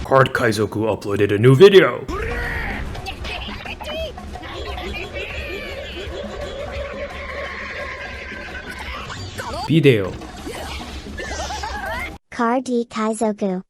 Card Kaizoku uploaded a new video! Video. Card Kaizoku.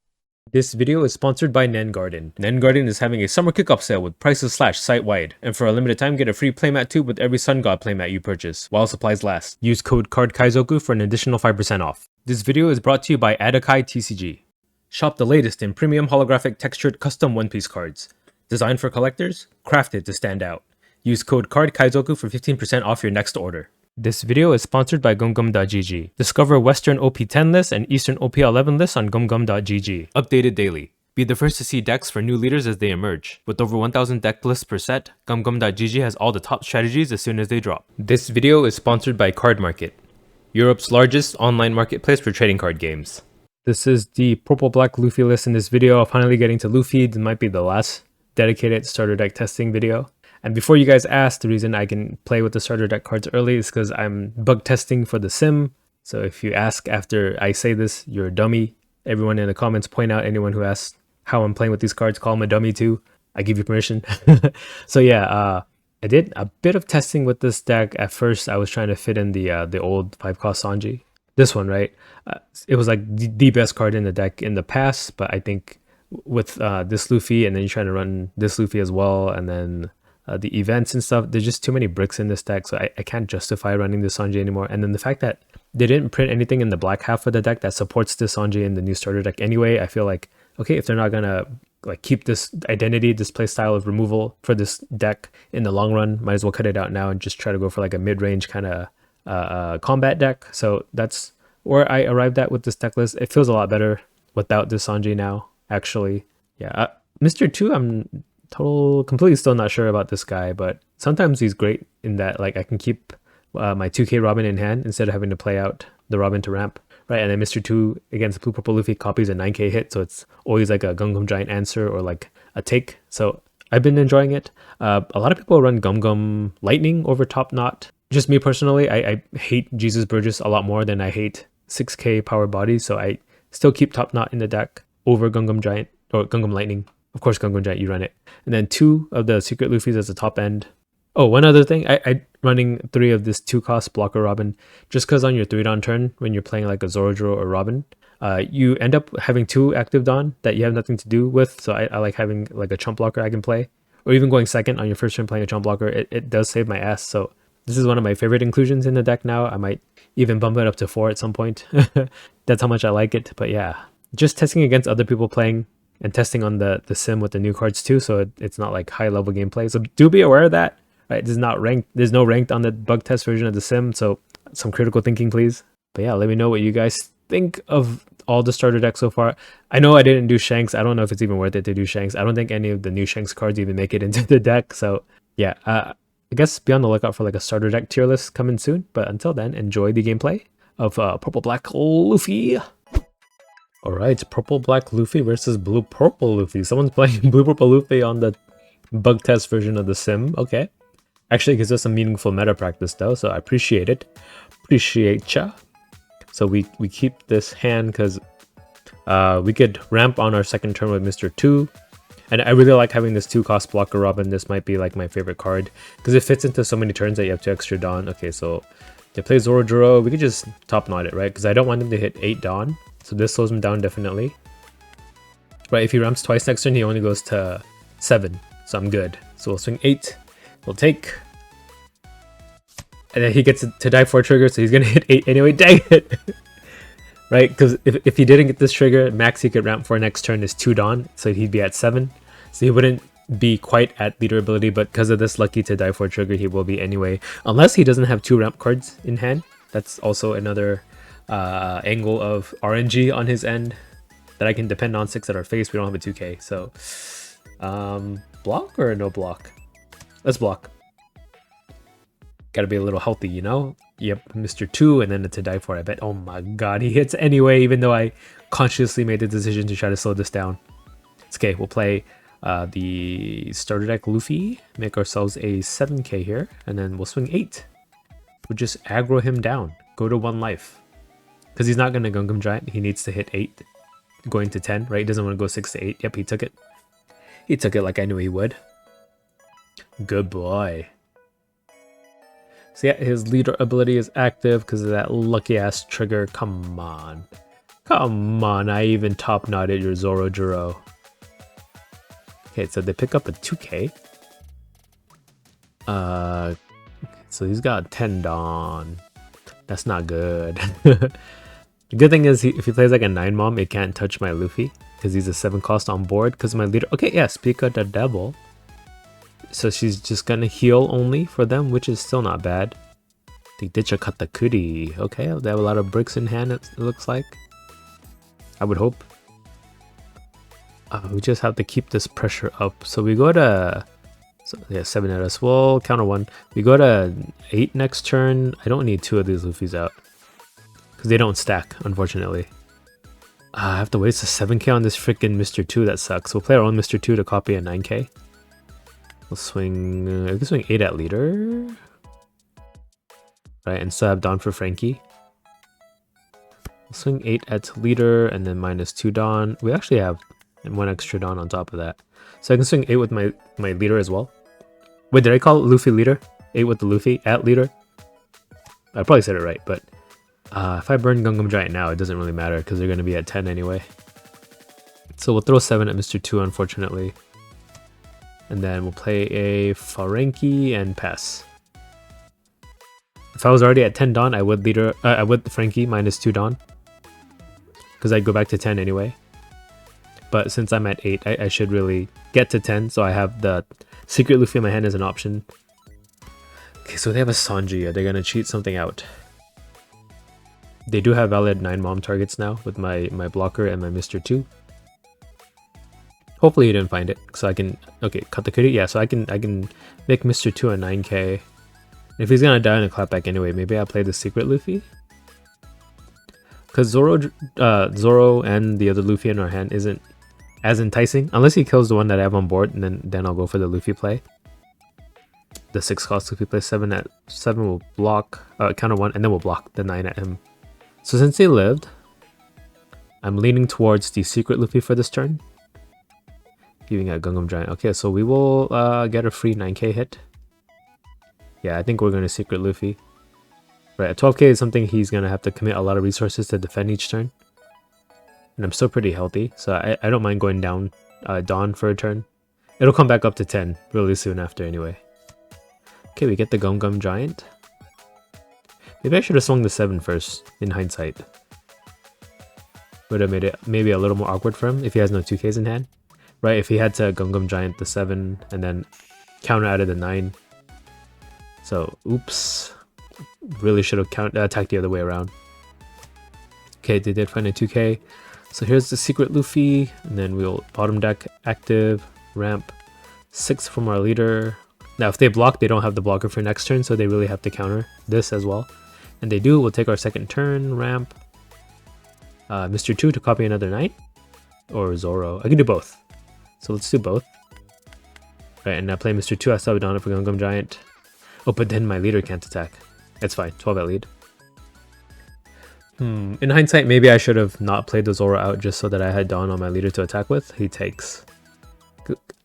This video is sponsored by Nen Garden. Nen Garden is having a summer kickoff sale with prices slashed site-wide. And for a limited time, get a free playmat tube with every Sun God playmat you purchase, while supplies last. Use code CARDKaizoku for an additional 5% off. This video is brought to you by Adakai TCG. Shop the latest in premium holographic textured custom One Piece cards. Designed for collectors, crafted to stand out. Use code CARDKaizoku for 15% off your next order. This video is sponsored by gumgum.gg. Discover Western OP10 lists and Eastern OP11 lists on gumgum.gg. Updated daily. Be the first to see decks for new leaders as they emerge. With over 1,000 deck lists per set, gumgum.gg has all the top strategies as soon as they drop. This video is sponsored by Card Market, Europe's largest online marketplace for trading card games. This is the Purple Black Luffy list in this video. Finally getting to Luffy. This might be the last dedicated starter deck testing video. And before you guys ask, the reason I can play with the starter deck cards early is because I'm bug testing for the sim. So if you ask after I say this, you're a dummy. Everyone in the comments point out anyone who asks how I'm playing with these cards, call them a dummy too. I give you permission. So yeah, I did a bit of testing with this deck. At first, I was trying to fit in the old 5-cost Sanji. This one, right? It was like the best card in the deck in the past, but I think with this Luffy, and then you're trying to run this Luffy as well, and then the events and stuff, there's just too many bricks in this deck, so I can't justify running this Sanji anymore. And then the fact that they didn't print anything in the black half of the deck that supports this Sanji in the new starter deck anyway, I feel like, okay, if they're not gonna like keep this identity, this play style of removal for this deck in the long run, might as well cut it out now and just try to go for like a mid-range kind of combat deck. So that's where I arrived at with this deck list. It feels a lot better without this Sanji now, actually. Yeah, Mr. 2, I'm completely still not sure about this guy, but sometimes he's great in that like I can keep my 2k Robin in hand instead of having to play out the Robin to ramp, right? And then Mr. 2 against Blue Purple Luffy copies a 9k hit, so it's always like a Gum Giant answer or like a take. So I've been enjoying it. A lot of people run Gum Lightning over Top Knot. Just me personally, I hate Jesus Burgess a lot more than I hate 6k Power Body, so I still keep Top Knot in the deck over Gum Giant or Gum Lightning. Of course, Gum Giant, you run it. And then 2 of the Secret Luffys as the top end. Oh, one other thing, I running 3 of this 2-cost Blocker Robin, just because on your 3-Dawn turn, when you're playing like a Zoroark or Robin, you end up having 2 active Dawn that you have nothing to do with. So I like having like a chump blocker I can play. Or even going second on your first turn playing a chump blocker, it does save my ass. So this is one of my favorite inclusions in the deck now. I might even bump it up to 4 at some point. That's how much I like it. But yeah, just testing against other people playing and testing on the sim with the new cards too, so it's not like high level gameplay. So do be aware of that, right? This is not ranked. There's no ranked on the bug test version of the sim, so some critical thinking, please. But yeah, let me know what you guys think of all the starter decks so far. I know I didn't do Shanks. I don't know if it's even worth it to do Shanks. I don't think any of the new Shanks cards even make it into the deck. So yeah, I guess be on the lookout for like a starter deck tier list coming soon. But until then, enjoy the gameplay of Purple Black Luffy. Alright, Purple Black Luffy versus Blue Purple Luffy. Someone's playing Blue Purple Luffy on the bug test version of the sim. Okay. Actually, it gives us some meaningful meta practice though, so I appreciate it. Appreciate ya. So we keep this hand because we could ramp on our second turn with Mr. 2. And I really like having this 2-cost Blocker Robin. This might be like my favorite card because it fits into so many turns that you have 2 extra Dawn. Okay, so they play Zoroark. We could just top knot it, right? Because I don't want them to hit 8 Dawn. So this slows him down definitely. Right, if he ramps twice next turn, he only goes to 7. So I'm good. So we'll swing 8. We'll take. And then he gets to die for a trigger, so he's going to hit 8 anyway. Dang it! Right, because if he didn't get this trigger, max he could ramp for next turn is 2 Dawn. So he'd be at 7. So he wouldn't be quite at leader ability, but because of this lucky to die for a trigger, he will be anyway. Unless he doesn't have 2 ramp cards in hand. That's also another angle of RNG on his end that I can depend on 6 at our face. We don't have a 2k, so block or no block? Let's block. Gotta be a little healthy, you know? Yep, Mr. 2 and then to die for, I bet. Oh my god, he hits anyway, even though I consciously made the decision to try to slow this down. It's okay, we'll play the starter deck Luffy, make ourselves a 7k here, and then we'll swing 8. We'll just aggro him down, go to 1 life. Because he's not going to Gum Giant, he needs to hit 8 going to 10, right? He doesn't want to go 6 to 8. Yep, he took it. He took it like I knew he would. Good boy. So yeah, his leader ability is active because of that lucky ass trigger. Come on. Come on, I even top knotted your Zoro Jiro. Okay, so they pick up a 2k. So he's got 10 Dawn. That's not good. The good thing is, if he plays like a 9 mom, it can't touch my Luffy because he's a 7 cost on board. Because my leader. Okay, yeah, Pika the Devil. So she's just gonna heal only for them, which is still not bad. They ditch a Katakuri. Okay, they have a lot of bricks in hand, it looks like. I would hope. We just have to keep this pressure up. So we go to... So, yeah, 7 at us. We'll counter 1. We go to 8 next turn. I don't need 2 of these Luffys out. Because they don't stack, unfortunately. I have to waste a 7k on this freaking Mr. 2. That sucks. We'll play our own Mr. 2 to copy a 9k. We'll swing... I can swing 8 at leader. Right, and still have Dawn for Frankie. We'll swing 8 at leader and then minus 2 Dawn. We actually have 1 extra Dawn on top of that. So I can swing 8 with my leader as well. Wait, did I call Luffy leader? 8 with the Luffy at leader? I probably said it right, but if I burn Gungam Giant now, it doesn't really matter because they're going to be at 10 anyway. So we'll throw 7 at Mr. 2, unfortunately. And then we'll play a Frankie and pass. If I was already at 10 Dawn, I would Frankie minus 2 Dawn. Because I'd go back to 10 anyway. But since I'm at 8, I should really get to 10, so I have the Secret Luffy in my hand as an option. Okay, so they have a Sanji. Are they going to cheat something out? They do have valid 9 mom targets now with my blocker and my Mr. 2. Hopefully you didn't find it, so I can... Okay, cut the kitty. Yeah, so I can make Mr. 2 a 9k. If he's going to die in a clapback anyway, maybe I'll play the Secret Luffy? Because Zoro and the other Luffy in our hand isn't as enticing. Unless he kills the one that I have on board, and then I'll go for the Luffy play. The 6 cost Luffy play. 7 at 7 will block, counter 1, and then we'll block the 9 at him. So since they lived, I'm leaning towards the Secret Luffy for this turn. Giving a Gungam Giant. Okay, so we will get a free 9k hit. Yeah, I think we're going to Secret Luffy. Right, at 12k is something he's going to have to commit a lot of resources to defend each turn. And I'm still pretty healthy, so I don't mind going down Dawn for a turn. It'll come back up to 10 really soon after anyway. Okay, we get the Gum Giant. Maybe I should have swung the 7 first, in hindsight. Would have made it maybe a little more awkward for him if he has no 2ks in hand. Right, if he had to Gum Giant the 7 and then counter out of the 9. So, oops. Really should have attacked the other way around. Okay, they did find a 2k. So here's the Secret Luffy, and then we'll bottom deck active, ramp 6 from our leader. Now if they block, they don't have the blocker for next turn, so they really have to counter this as well. And they do, we'll take our second turn, ramp Mr. 2 to copy another 9. Or Zoro. I can do both. So let's do both. Right, and now play Mr. 2, I still have Donna for Gungam Giant. Oh, but then my leader can't attack. It's fine, 12 at lead. In hindsight, maybe I should have not played the Zoro out just so that I had Dawn on my leader to attack with. He takes.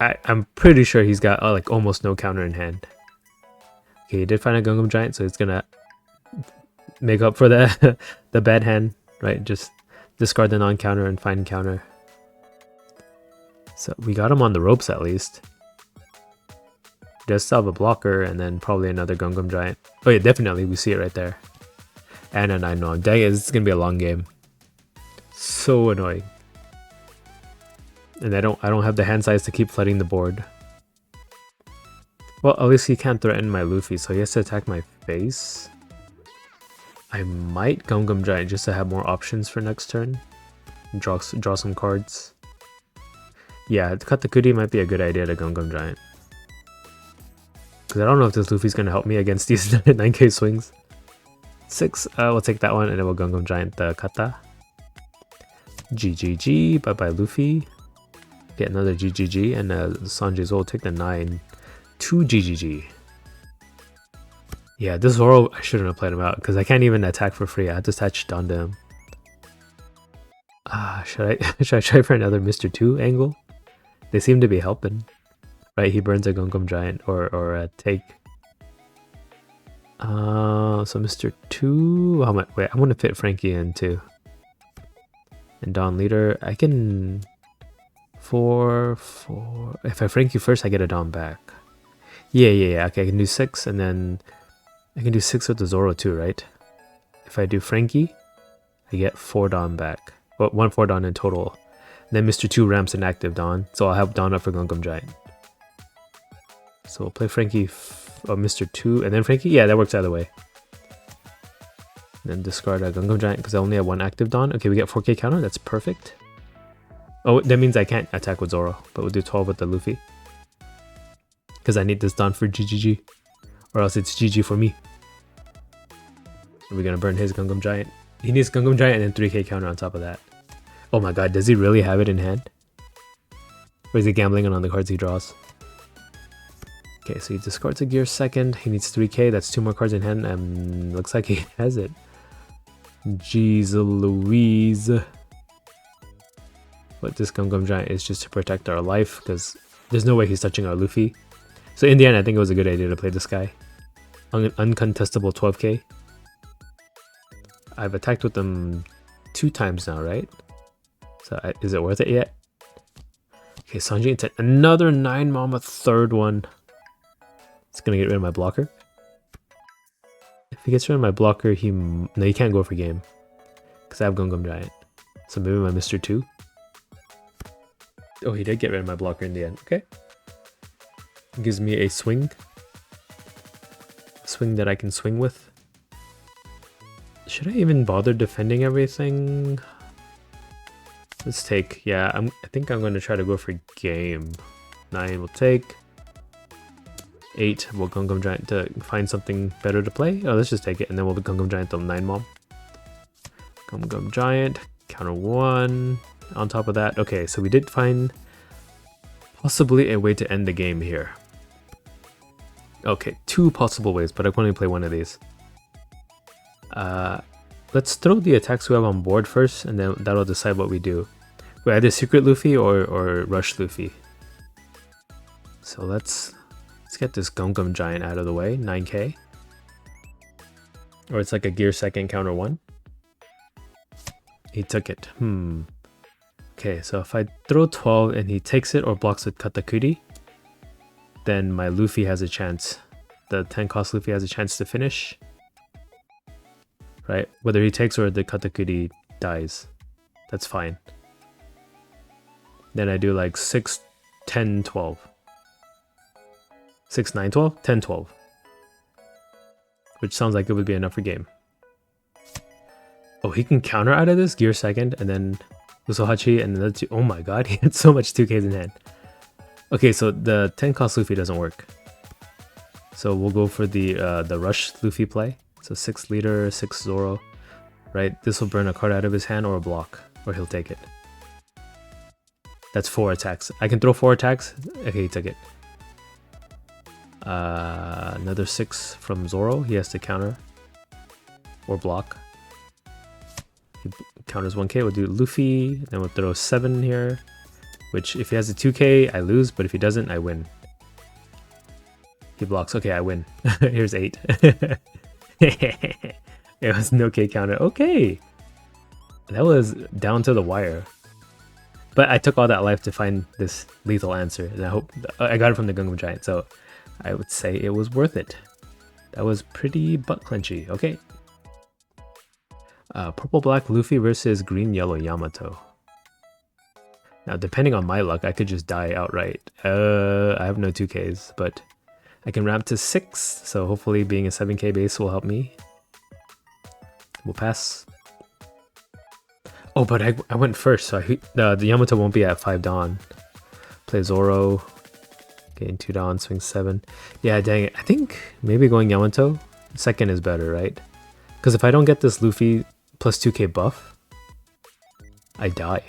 I'm pretty sure he's got like almost no counter in hand. Okay, he did find a Gungam Giant, so he's gonna make up for the the bad hand, right? Just discard the non-counter and find counter. So we got him on the ropes at least. He does still have a blocker and then probably another Gungam Giant. Oh yeah, definitely, we see it right there. And a 9 mom. Dang it, this is gonna be a long game. So annoying. And I don't have the hand size to keep flooding the board. Well, at least he can't threaten my Luffy, so he has to attack my face. I might Gungam Giant just to have more options for next turn. Draw some cards. Yeah, cut the Kudi might be a good idea to Gungam Giant. Because I don't know if this Luffy's gonna help me against these 9k swings. 6, we'll take that one and then we'll Gungam Giant the Kata. GGG, bye bye Luffy. Get another GGG and Sanji's will take the 9. 2 GGG. Yeah, this Zoro, I shouldn't have played him out because I can't even attack for free. I had to attach Dawn to him. Should I try for another Mr. 2 angle? They seem to be helping. Right, he burns a Gungam Giant or a take. So Mr. 2, how much? Wait, I want to fit Frankie in too. And Dawn Leader, I can 4. If I Frankie first, I get a Dawn back. Yeah. Okay, I can do 6, and then I can do 6 with the Zoro too, right? If I do Frankie, I get 4 Dawn back. Well, 1 4 Dawn in total. And then Mr. 2 ramps an active Dawn, so I'll have Dawn up for Gungam Giant. So we'll play Frankie, Mr. 2, and then Frankie? Yeah, that works either way. Then discard a Gungam Giant because I only have 1 active Dawn. Okay, we get 4k counter, that's perfect. Oh, that means I can't attack with Zoro, but we'll do 12 with the Luffy. Because I need this Dawn for GGG. Or else it's GG for me. And we're gonna burn his Gungam Giant. He needs Gungam Giant and then 3k counter on top of that. Oh my god, does he really have it in hand? Or is he gambling on the cards he draws? Okay, so he discards a Gear second. He needs 3k, that's 2 more cards in hand, and looks like he has it. Jeez Louise. But this Gungam Giant is just to protect our life, because there's no way he's touching our Luffy. So in the end, I think it was a good idea to play this guy. Uncontestable 12k. I've attacked with them 2 times now, right? So is it worth it yet? Okay, Sanji into another 9 mom, a third one. It's gonna get rid of my blocker. If he gets rid of my blocker, no, he can't go for game. Because I have Gungam Giant. So maybe my Mr. 2. Oh, he did get rid of my blocker in the end. Okay. Gives me a swing. A swing that I can swing with. Should I even bother defending everything? Let's take, yeah, I think I'm going to try to go for game. 9 will take. 8 will Gungam Giant to find something better to play. Oh, let's just take it, and then we'll Gungam Giant the 9 mom. Gungam Giant, counter 1. On top of that, okay, so we did find possibly a way to end the game here. Okay, 2 possible ways, but I can only play one of these. Let's throw the attacks we have on board first, and then that'll decide what we do. We either Secret Luffy or Rush Luffy. So let's get this Gungam Giant out of the way, 9k. Or it's like a Gear second counter 1. He took it. Okay, so if I throw 12 and he takes it or blocks with Katakuri, then my Luffy has a chance. The 10 cost Luffy has a chance to finish. Right? Whether he takes or the Katakuri dies. That's fine. Then I do like 6, 10, 12. 6, 9, 12? 10, 12. Which sounds like it would be enough for game. Oh, he can counter out of this? Gear second, and then Usohachi, and then oh my god, he had so much 2Ks in hand. Okay, so the 10 cost Luffy doesn't work. So we'll go for the Rush Luffy play. So 6 leader, 6 Zoro. Right, this will burn a card out of his hand or a block, or he'll take it. That's 4 attacks. I can throw 4 attacks. Okay, he took it. Another 6 from Zoro. He has to counter or block. He counters 1k. We'll do Luffy. Then we'll throw 7 here. Which, if he has a 2k, I lose. But if he doesn't, I win. He blocks. Okay, I win. Here's 8. It was no K counter. Okay. That was down to the wire. But I took all that life to find this lethal answer. And I hope I got it from the Gungam Giant. So I would say it was worth it. That was pretty butt clenchy. Okay. Purple Black Luffy versus Green Yellow Yamato. Now, depending on my luck, I could just die outright. I have no 2Ks, but I can ramp to 6, so hopefully being a 7k base will help me. We'll pass. Oh, but I went first, so the Yamato won't be at 5 Dawn. Play Zoro. Gain 2 Dawn, swing 7. Yeah, dang it. I think maybe going Yamato second is better, right? Because if I don't get this Luffy plus 2k buff, I die.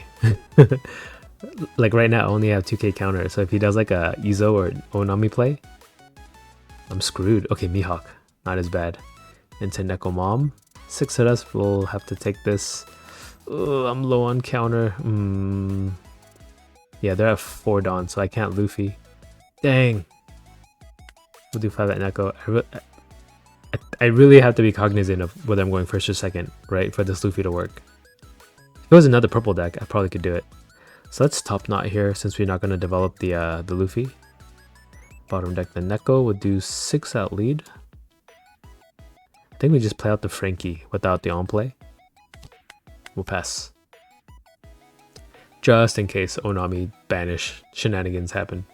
Like right now, I only have 2k counter, so if he does like a Izo or Onami play, I'm screwed. Okay, Mihawk, not as bad. Into Neko Mom. 6 of us will have to take this. Ugh, I'm low on counter. Yeah, they're at 4 Dawn, so I can't Luffy. Dang. We'll do 5 at Neko. I really have to be cognizant of whether I'm going first or second, right, for this Luffy to work. If it was another purple deck, I probably could do it. So let's top knot here since we're not going to develop the Luffy. Bottom deck the Neko will do 6 at lead. I think we just play out the Frankie without the on play. We'll pass. Just in case Onami banish shenanigans happen.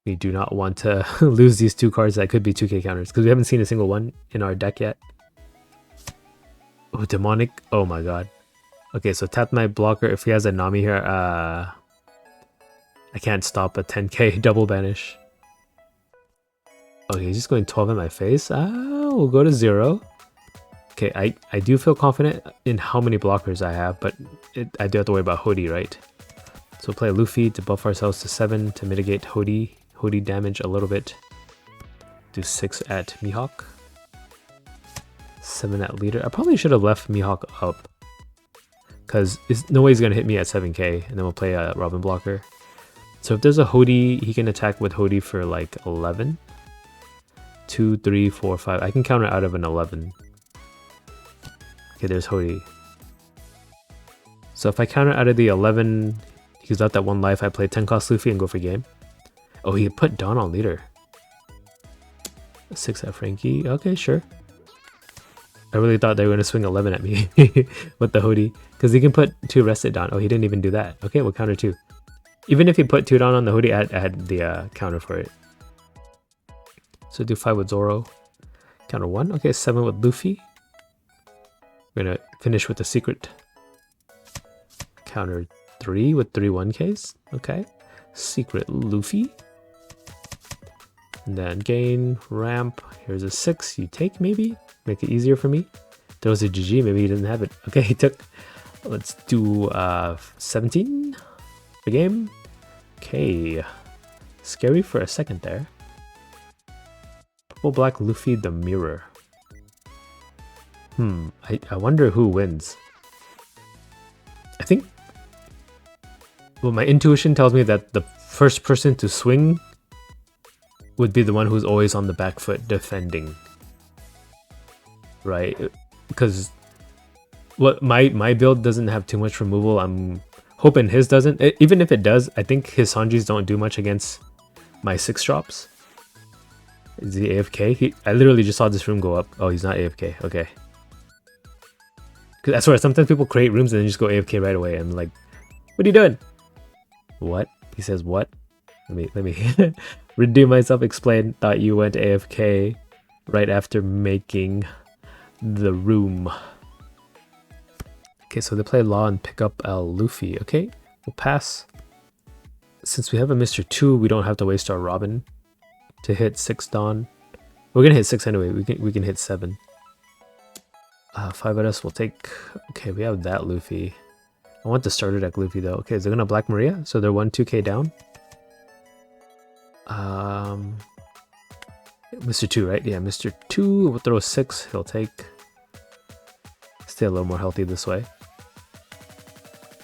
We do not want to lose these 2 cards that could be 2k counters because we haven't seen a single one in our deck yet. Oh, demonic. Oh my god. Okay, so tap my blocker. If he has a Nami here, I can't stop a 10k double banish. Okay, he's just going 12 in my face. We'll go to 0. Okay, I do feel confident in how many blockers I have, but I do have to worry about Hody, right? So we'll play Luffy to buff ourselves to 7 to mitigate Hody damage a little bit. Do 6 at Mihawk. 7 at leader. I probably should have left Mihawk up. Because no way he's going to hit me at 7k. And then we'll play a Robin blocker. So if there's a Hody, he can attack with Hody for like 11. 2, 3, 4, 5. I can counter out of an 11. Okay, there's Hody. So if I counter out of the 11, he gives out that 1 life, I play 10 cost Luffy and go for game. Oh, he put Dawn on leader. 6 at Frankie. Okay, sure. I really thought they were going to swing 11 at me with the Hody. Because he can put 2 rested Dawn. Oh, he didn't even do that. Okay, we'll counter 2. Even if he put 2 Dawn on the Hody, I had the counter for it. So do 5 with Zoro. Counter 1. Okay, 7 with Luffy. We're going to finish with the secret. Counter 3 with 3 1Ks. Okay. Secret Luffy. And then gain, ramp. Here's a 6. You take maybe? Make it easier for me. There was a GG. Maybe he didn't have it. Okay, he took. Let's do 17. The game. Okay. Scary for a second there. Purple Black Luffy the Mirror. I wonder who wins. I think... Well, my intuition tells me that the first person to swing would be the one who's always on the back foot defending. Right? Because what my build doesn't have too much removal. I'm hoping his doesn't. Even if it does, I think his Sanjis don't do much against my 6 drops. Is he AFK? I literally just saw this room go up. Oh, he's not AFK. Okay. That's where sometimes people create rooms and then just go AFK right away. I'm like, what are you doing? What? He says what? Let me redo myself. Explain. Thought you went AFK right after making the room. Okay, so they play Law and pick up Luffy. Okay, we'll pass. Since we have a Mr. 2, we don't have to waste our Robin to hit 6 Dawn. We're gonna hit 6 anyway. We can hit 7. 5 at us. We'll take. Okay, we have that Luffy. I want the starter deck Luffy though. Okay, is they're gonna Black Maria, so they're 1-2k down. Mr. 2, right? Yeah, Mr. 2. We'll throw a 6. He'll take. Stay a little more healthy this way.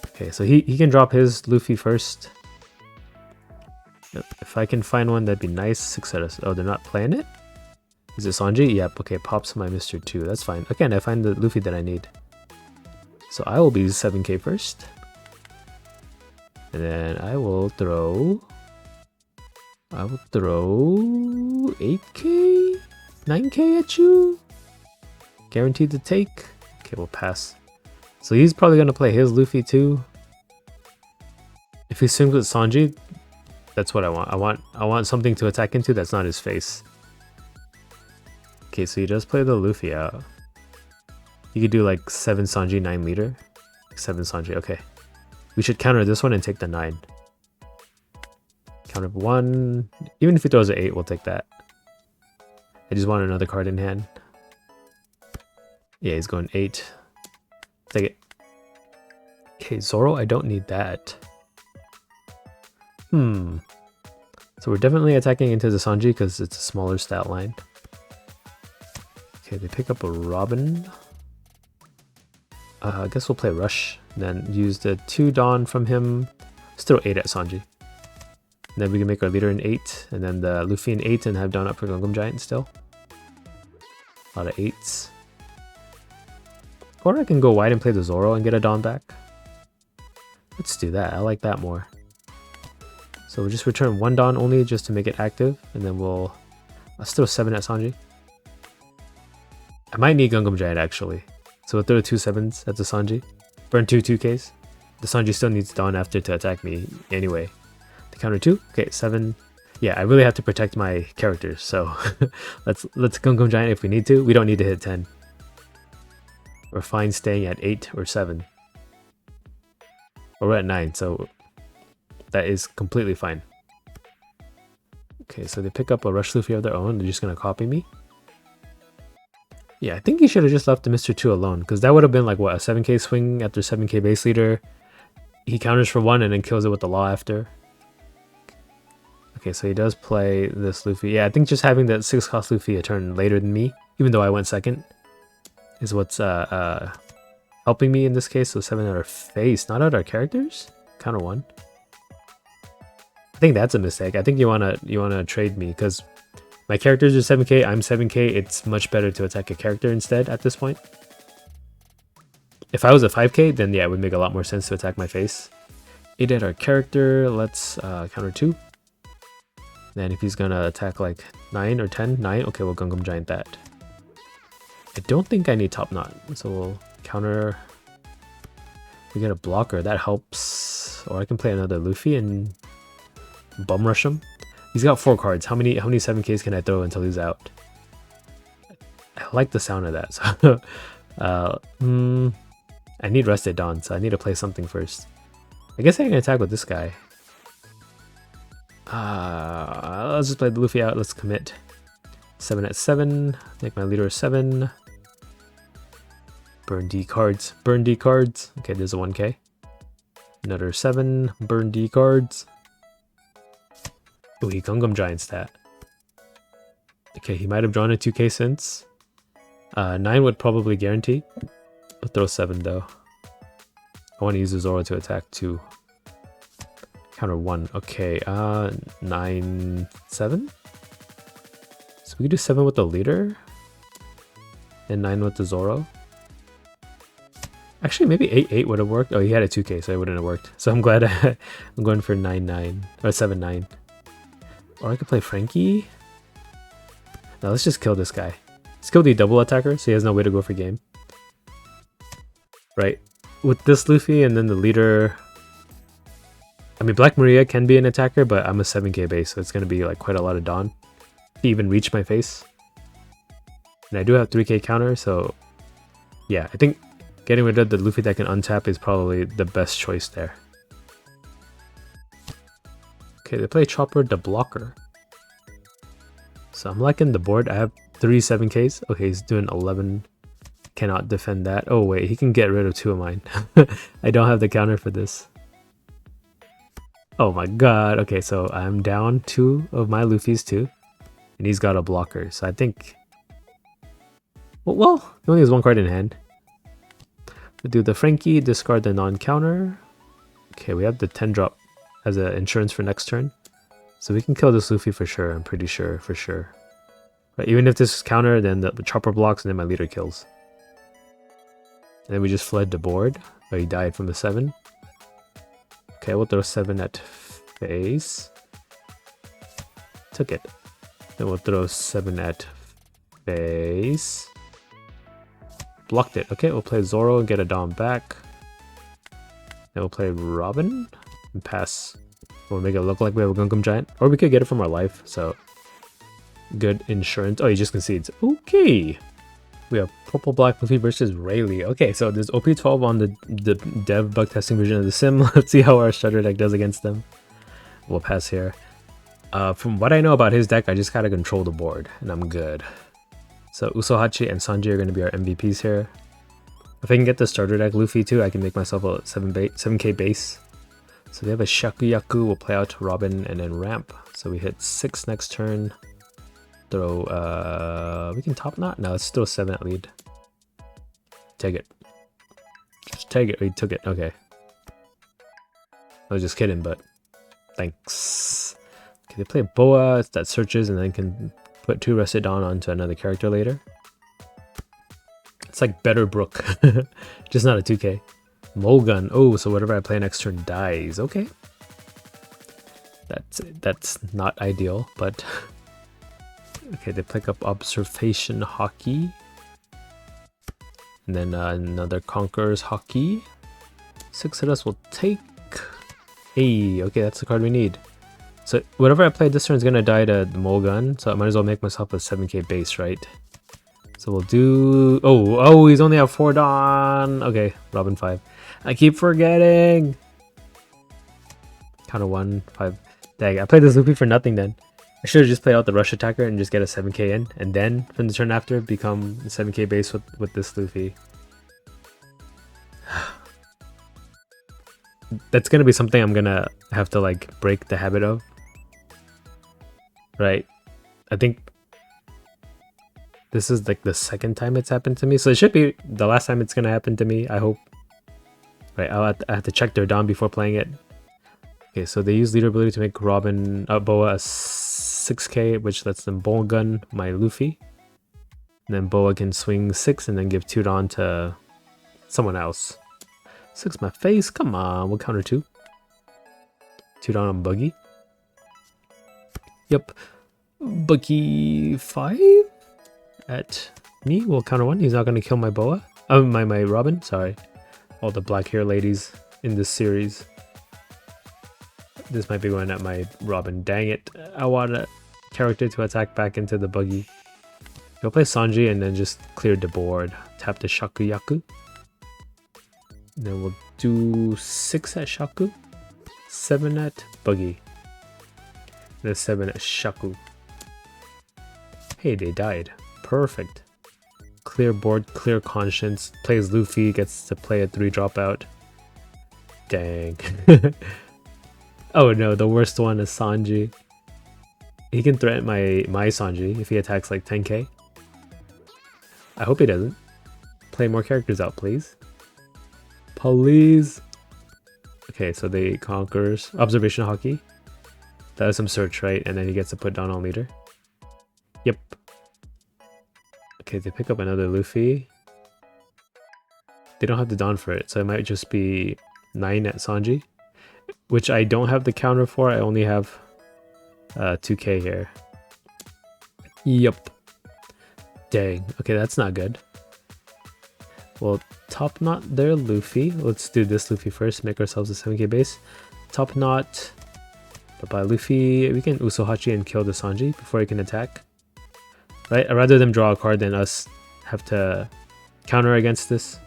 Okay, so he can drop his Luffy first. If I can find one, that'd be nice. 6 at us. Oh, they're not playing it? Is it Sanji? Yep. Okay, pops my Mr. 2. That's fine. Again, I find the Luffy that I need. So I will be 7k first. And then I will throw 8k? 9k at you? Guaranteed to take? Okay, we'll pass. So he's probably going to play his Luffy too. If he swings with Sanji, that's what I want. I want something to attack into that's not his face. Okay, so he does play the Luffy out. You could do like 7 Sanji, 9 leader. 7 Sanji, okay. We should counter this one and take the 9. Counter 1. Even if he throws an 8, we'll take that. I just want another card in hand. Yeah, he's going 8. Take it. Okay, Zoro, I don't need that. So we're definitely attacking into the Sanji because it's a smaller stat line. Okay, they pick up a Robin. I guess we'll play Rush, then use the 2 Dawn from him. Let's throw 8 at Sanji. And then we can make our leader an 8, and then the Luffy an 8 and have Dawn up for Gungam Giant still. A lot of 8s. Or I can go wide and play the Zoro and get a Dawn back. Let's do that, I like that more. So we'll just return 1 Dawn only just to make it active, and then let's throw 7 at Sanji. I might need Gungam Giant actually. So we'll throw 2 7s at the Sanji. Burn 2 2Ks. The Sanji still needs Dawn after to attack me anyway. To counter 2. Okay, 7. Yeah, I really have to protect my characters, so let's Gungam Giant if we need to. We don't need to hit 10. We're fine staying at 8 or 7. Or we're at 9, so that is completely fine. Okay, so they pick up a Rush Luffy of their own. They're just gonna copy me. Yeah, I think he should have just left the Mr. 2 alone, because that would have been like, what, a 7k swing after 7k base leader. He counters for 1 and then kills it with the law after. Okay, so he does play this Luffy. Yeah, I think just having that 6 cost Luffy a turn later than me, even though I went second, is what's helping me in this case. So 7 at our face, not at our characters? Counter 1. I think that's a mistake. I think you wanna trade me, because my characters are 7k, I'm 7k, it's much better to attack a character instead at this point. If I was a 5k, then yeah, it would make a lot more sense to attack my face. 8 at our character, let's counter 2. Then if he's gonna attack like 9 or 10, 9, okay, we'll Gungam Giant that. I don't think I need Top Knot, so we'll counter. We get a blocker, that helps. Or I can play another Luffy and bum rush him. He's got 4 cards. How many 7Ks can I throw until he's out? I like the sound of that. So I need Rested Dawn, so I need to play something first. I guess I can attack with this guy. Let's just play the Luffy out. Let's commit. 7 at 7. Make my leader a 7. Burn D cards. Burn D cards. Okay, there's a 1k. Another 7. Burn D cards. Oh, he Gungam Giants that. Okay, he might have drawn a 2k since. 9 would probably guarantee. I'll throw 7 though. I want to use the Zoro to attack 2. Counter 1. Okay, 9, 7? So we could do 7 with the leader. And 9 with the Zoro. Actually, maybe 8, 8 would have worked. Oh, he had a 2k, so it wouldn't have worked. So I'm glad I'm going for 9, 9. Or 7, 9. Or I could play Frankie. Now let's just kill this guy. Let's kill the double attacker so he has no way to go for game. Right. With this Luffy and then the leader... I mean, Black Maria can be an attacker, but I'm a 7k base, so it's going to be like quite a lot of Dawn to even reach my face. And I do have 3k counter, so... Yeah, I think getting rid of the Luffy that can untap is probably the best choice there. Okay, they play Chopper the blocker. So I'm liking the board. I have 3 7Ks. Okay, he's doing 11. Cannot defend that. Oh wait, he can get rid of 2 of mine. I don't have the counter for this. Oh my god. Okay, so I'm down 2 of my Luffy's too. And he's got a blocker. So I think... Well, he only has 1 card in hand. We'll do the Frankie, discard the non-counter. Okay, we have the 10 drop as an insurance for next turn. So we can kill this Luffy for sure, I'm pretty sure, for sure. But even if this is counter, then the chopper blocks and then my leader kills. And then we just fled the board. Oh, he died from the 7. Okay, we'll throw 7 at face. Took it. Then we'll throw 7 at face. Blocked it. Okay, we'll play Zoro and get a Dom back. Then we'll play Robin and pass. We'll make it look like we have a Gungam Giant. Or we could get it from our life, so... Good insurance. Oh, he just concedes. Okay! We have Purple Black Luffy versus Rayleigh. Okay, so there's OP12 on the dev bug testing version of the sim. Let's see how our starter deck does against them. We'll pass here. From what I know about his deck, I just gotta control the board, and I'm good. So Usohachi and Sanji are going to be our MVPs here. If I can get the starter deck Luffy too, I can make myself a 7k base. So we have a Shakuyaku, we'll play out Robin and then ramp. So we hit 6 next turn. Throw, we can top knot? No, let's throw 7 at lead. Take it. Take it. He took it. Okay. I was just kidding, but thanks. Okay, they play Boa that searches and then can put 2 Rusted Dawn onto another character later. It's like Better Brook, just not a 2k. Mulgun. Oh, so whatever I play next turn dies. Okay. That's not ideal, but okay, they pick up Observation Hockey. And then another Conqueror's Hockey. 6 of us will take. Hey, okay, that's the card we need. So whatever I play this turn is gonna die to the Mulgun, so I might as well make myself a 7k base, right? So we'll do. Oh, he's only at 4 Dawn. Okay, Robin 5. I keep forgetting. Counter 1, 5. Dang, I played this Luffy for nothing then. I should have just played out the Rush Attacker and just get a 7k in, and then from the turn after become a 7k base with this Luffy. That's gonna be something I'm gonna have to like break the habit of. Right? I think this is like the 2nd time it's happened to me, so it should be the last time it's gonna happen to me, I hope. Right, I have to check their Dawn before playing it. Okay, so they use leader ability to make Robin Boa a 6k, which lets them Mulgun my Luffy. And then Boa can swing 6 and then give 2 Dawn to someone else. 6 my face, come on, we'll counter 2. 2 Dawn on Buggy. Yep. Buggy 5 at me, we'll counter 1. He's not gonna kill my Boa. Oh, my Robin, sorry. All the black hair ladies in this series. This might be going at my Robin. Dang it. I want a character to attack back into the Buggy. Go play Sanji and then just clear the board. Tap the Shakuyaku. And then we'll do 6 at Shaku. 7 at Buggy. And then 7 at Shaku. Hey, they died. Perfect. Clear board, clear conscience. Plays Luffy, gets to play a 3 dropout. Dang. Oh no, the worst one is Sanji. He can threaten my Sanji if he attacks like 10k. I hope he doesn't. Play more characters out, please. Please. Okay, so they conquers Observation Hockey. That is some search, right? And then he gets to put down on leader. Yep. Okay, they pick up another Luffy. They don't have the Dawn for it, so it might just be 9 at Sanji. Which I don't have the counter for, I only have 2k here. Yup. Dang, okay, that's not good. Well, top knot there, Luffy. Let's do this Luffy first, make ourselves a 7k base. Top knot. Bye-bye Luffy. We can Usohachi and kill the Sanji before he can attack. Right? I'd rather them draw a card than us have to counter against this.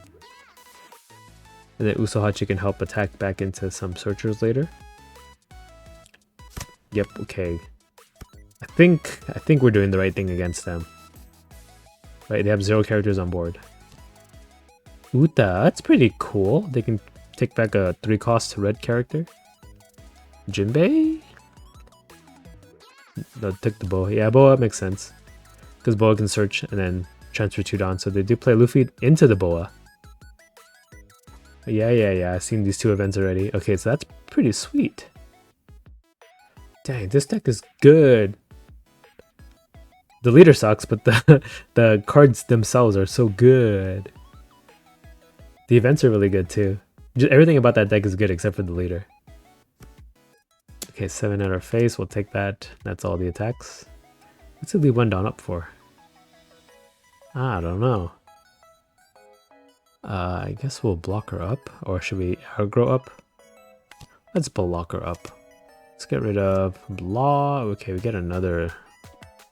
And then Usohachi can help attack back into some searchers later. Yep, okay. I think we're doing the right thing against them. Right, they have 0 characters on board. Uta, that's pretty cool. They can take back a 3 cost red character. Jinbei? No, took the Boa. Yeah, Boa makes sense. Because Boa can search and then transfer 2 down. So they do play Luffy into the Boa. Yeah, I've seen these 2 events already. Okay, so that's pretty sweet. Dang, this deck is good. The leader sucks, but the cards themselves are so good. The events are really good too. Just everything about that deck is good except for the leader. Okay, 7 at our face, we'll take that. That's all the attacks. What's it leave 1 down up for? I don't know. I guess we'll block her up, or should we aggro up? Let's block her up. Let's get rid of blah. Okay, we get another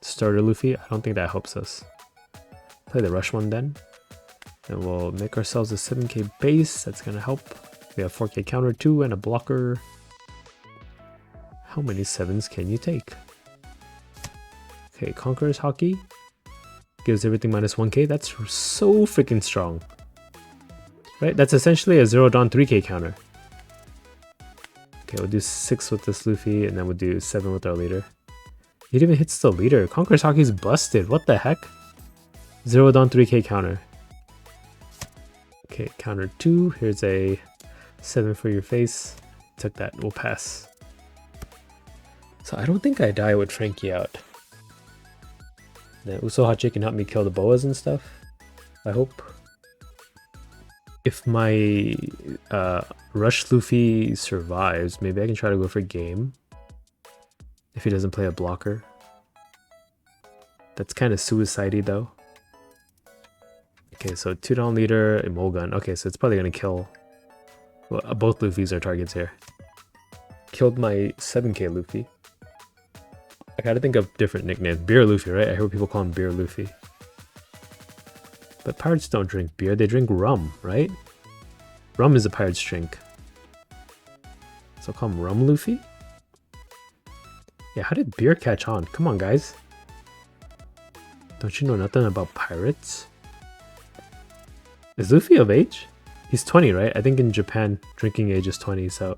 starter Luffy. I don't think that helps us. Play the rush one then. And we'll make ourselves a 7k base. That's gonna help. We have 4k counter 2 and a blocker. How many 7s can you take? Okay, Conqueror's Hockey. Gives everything minus 1k. That's so freaking strong. Right? That's essentially a 0 Dawn 3k counter. Okay, we'll do 6 with this Luffy, and then we'll do 7 with our leader. It even hits the leader. Conqueror's Hockey's busted. What the heck? 0 Dawn 3k counter. Okay, counter 2. Here's a 7 for your face. Took that. We'll pass. So I don't think I die with Frankie out. The Usohachi can help me kill the boas and stuff. I hope. If my Rush Luffy survives, maybe I can try to go for game. If he doesn't play a blocker. That's kind of suicide-y though. Okay, so 2 down leader, Emolgun. Okay, so it's probably gonna kill. Well, both Luffy's are targets here. Killed my 7k Luffy. I gotta think of different nicknames. Beer Luffy, right? I heard people call him Beer Luffy. But pirates don't drink beer, they drink rum, right? Rum is a pirate's drink. So call him Rum Luffy? Yeah, how did beer catch on? Come on, guys. Don't you know nothing about pirates? Is Luffy of age? He's 20, right? I think in Japan, drinking age is 20, so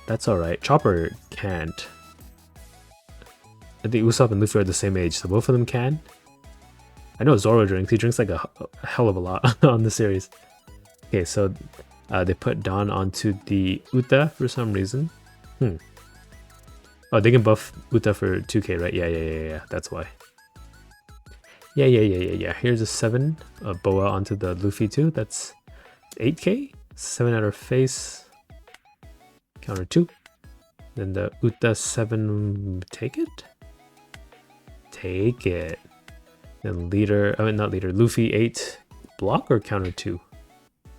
that's alright. Chopper can't. I think Usopp and Luffy are the same age, so both of them can. I know Zoro drinks. He drinks like a hell of a lot on the series. Okay, so they put Don onto the Uta for some reason. Oh, they can buff Uta for 2k, right? Yeah. That's why. Yeah. Here's a 7 Boa onto the Luffy too. That's 8k. 7 at her face. Counter 2. Then the Uta 7. Take it? Take it. Then leader, not leader, Luffy 8. Block or counter 2?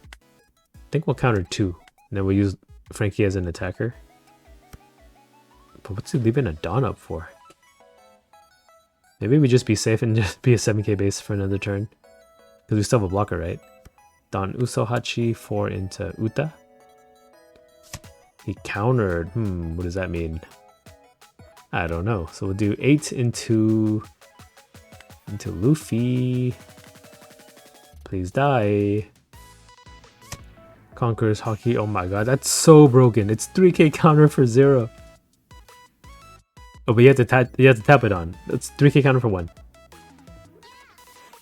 I think we'll counter 2. And then we'll use Frankie as an attacker. But what's he leaving a Dawn up for? Maybe we just be safe and just be a 7k base for another turn. Because we still have a blocker, right? Don Usohachi 4 into Uta. He countered. What does that mean? I don't know. So we'll do 8 into Luffy. Please die. Conqueror's Hockey. Oh my god, that's so broken. It's 3k counter for 0. Oh, but you have to tap it on. It's 3k counter for 1.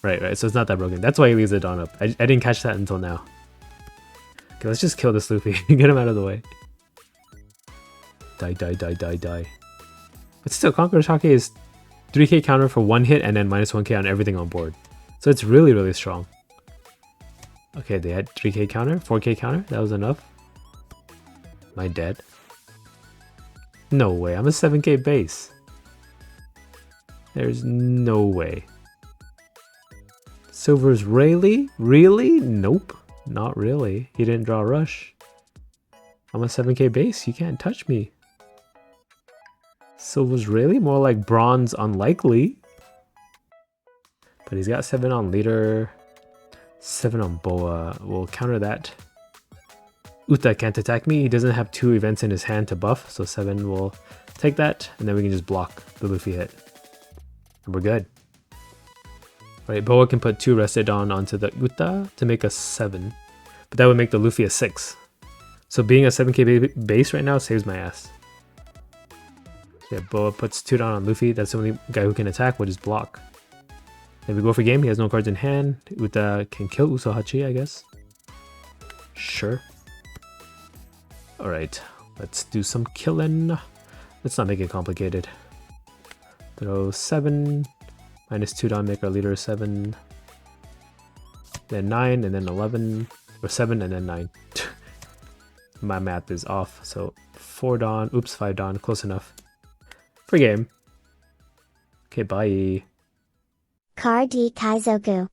Right. So it's not that broken. That's why he leaves the Dawn up. I didn't catch that until now. Okay, let's just kill this Luffy. Get him out of the way. Die. But still, Conqueror's Hockey is 3k counter for 1 hit and then minus 1k on everything on board. So it's really, really strong. Okay, they had 3k counter, 4k counter. That was enough. Am I dead? No way. I'm a 7k base. There's no way. Silver's Rayleigh? Really? Nope. Not really. He didn't draw Rush. I'm a 7k base. You can't touch me. Silver's Rayleigh? More like Bronze Unlikely. But he's got 7 on leader. 7 on Boa. We'll counter that. Uta can't attack me. He doesn't have 2 events in his hand to buff. So 7 will take that. And then we can just block the Luffy hit. And we're good. Right, Boa can put 2 rested onto the Uta to make a 7. But that would make the Luffy a 6. So being a 7k base right now saves my ass. Yeah, Boa puts 2 down on Luffy. That's the only guy who can attack, which is block. Then we go for game. He has no cards in hand. Uta can kill Usohachi, I guess. Sure. Alright, let's do some killing. Let's not make it complicated. Throw 7. Minus 2 down, make our leader 7. Then 9, and then 11. Or 7, and then 9. My math is off. So 4 Dawn. Oops, 5 Dawn. Close enough. For game. Okay, bye. Car D Kaizoku.